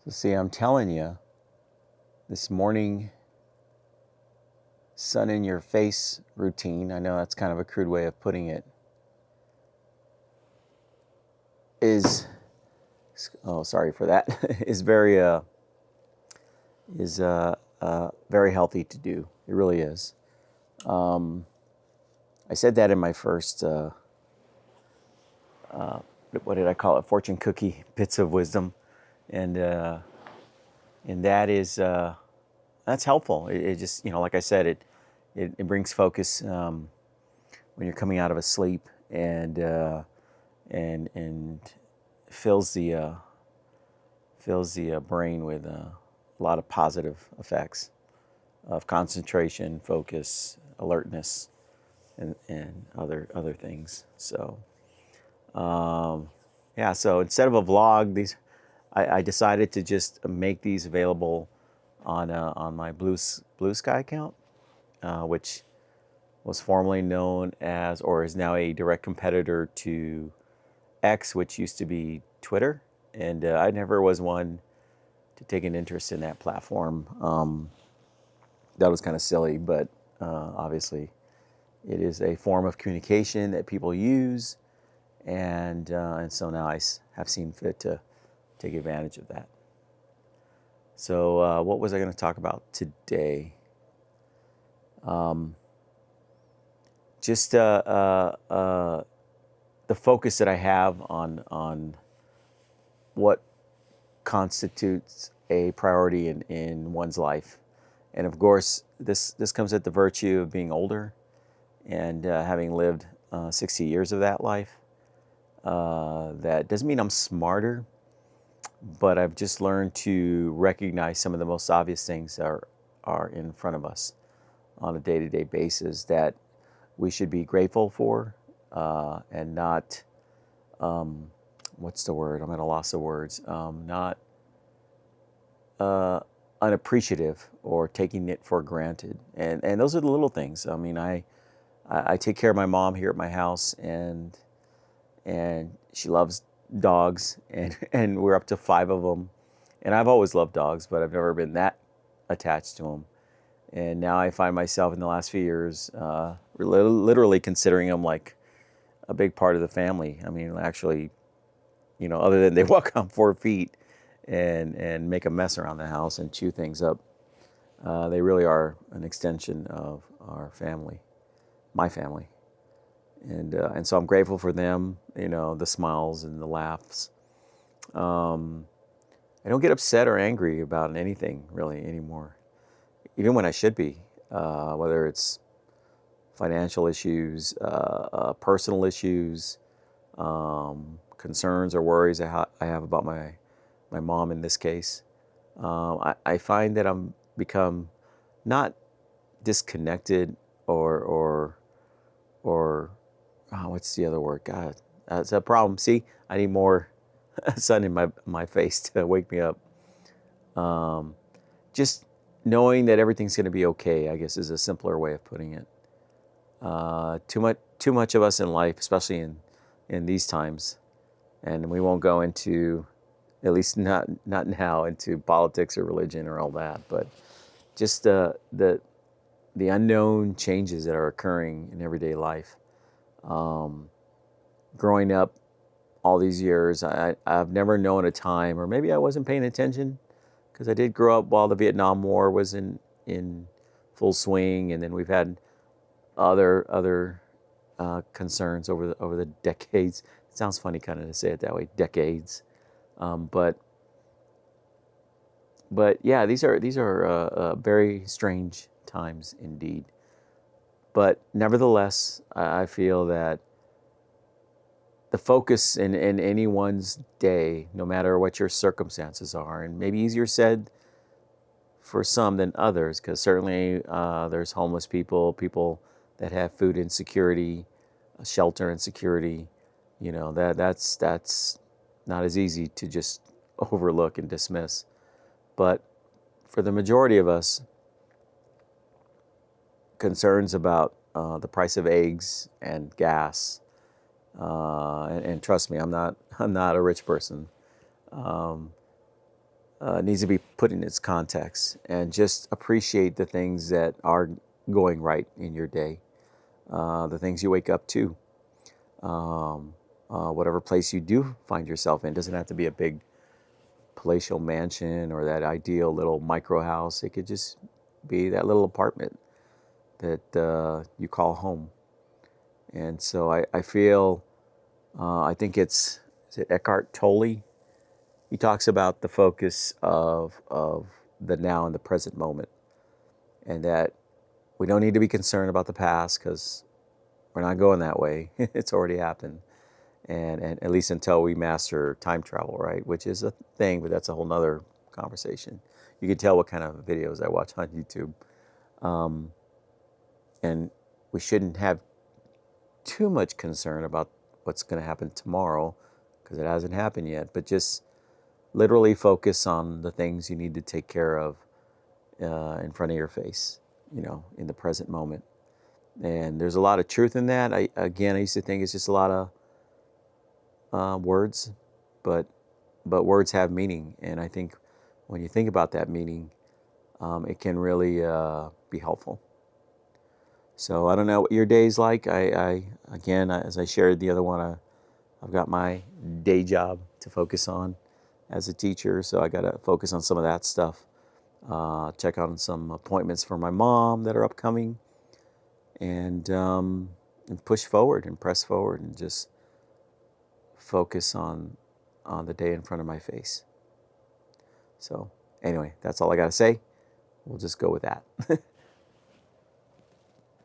See, I'm telling you, this morning sun in your face routine, I know that's kind of a crude way of putting it, is, oh, sorry for that, is very healthy to do. It really is. I said that in my first, what did I call it? Fortune cookie bits of wisdom, and that is that's helpful. It just, like I said, it brings focus when you're coming out of a sleep, and fills the brain with a lot of positive effects of concentration, focus, alertness, and other things. So yeah, so instead of a vlog, I decided to just make these available on my Blue Sky account, which was formerly known as, or is now a direct competitor to X, which used to be Twitter. And I never was one to take an interest in that platform. That was kind of silly, but obviously it is a form of communication that people use, and so now I have seen fit to take advantage of that. So what was I going to talk about today? Just the focus that I have on what constitutes a priority in one's life. And of course, this comes at the virtue of being older and having lived 60 years of that life. That doesn't mean I'm smarter, but I've just learned to recognize some of the most obvious things that are in front of us on a day-to-day basis that we should be grateful for, and not, what's the word? I'm at a loss of words. Not unappreciative or taking it for granted. And those are the little things. I mean, I take care of my mom here at my house, and she loves dogs, and we're up to 5 of them. And I've always loved dogs, but I've never been that attached to them. And now I find myself in the last few years literally considering them like a big part of the family. I mean, actually, other than they walk on 4 feet and make a mess around the house and chew things up, they really are an extension of our family, my family. And so I'm grateful for them, the smiles and the laughs. I don't get upset or angry about anything really anymore, even when I should be, whether it's financial issues, personal issues, concerns or worries I have about my mom in this case. I find that I'm become not disconnected or what's the other word? God, that's a problem. See, I need more sun in my face to wake me up. Just knowing that everything's going to be okay, I guess, is a simpler way of putting it. Too much of us in life, especially in these times, and we won't go into, at least not now, into politics or religion or all that, but just the unknown changes that are occurring in everyday life. Growing up all these years, I've never known a time, or maybe I wasn't paying attention, because I did grow up while the Vietnam War was in full swing, and then we've had other concerns over the decades. It sounds funny kind of to say it that way, decades, but yeah, these are very strange times indeed. But nevertheless, I feel that the focus in anyone's day, no matter what your circumstances are, and maybe easier said for some than others, because certainly there's homeless people that have food insecurity, shelter insecurity. That's not as easy to just overlook and dismiss. But for the majority of us, concerns about the price of eggs and gas, and trust me, I'm not a rich person. needs to be put in its context, and just appreciate the things that are going right in your day, the things you wake up to. Whatever place you do find yourself in, doesn't have to be a big palatial mansion or that ideal little micro house. It could just be that little apartment that you call home. And so I feel, I think is it Eckhart Tolle? He talks about the focus of the now and the present moment, and that we don't need to be concerned about the past because we're not going that way. It's already happened. And at least until we master time travel, right? Which is a thing, but that's a whole nother conversation. You can tell what kind of videos I watch on YouTube. Um, and we shouldn't have too much concern about what's going to happen tomorrow because it hasn't happened yet, but just literally focus on the things you need to take care of in front of your face, in the present moment. And there's a lot of truth in that. I used to think it's just a lot of words, but words have meaning, and I think when you think about that meaning, it can really be helpful. So I don't know what your day's like. As I shared the other one, I've got my day job to focus on as a teacher, so I got to focus on some of that stuff. Check on some appointments for my mom that are upcoming, and push forward and press forward and just focus on the day in front of my face. So anyway, that's all I got to say. We'll just go with that.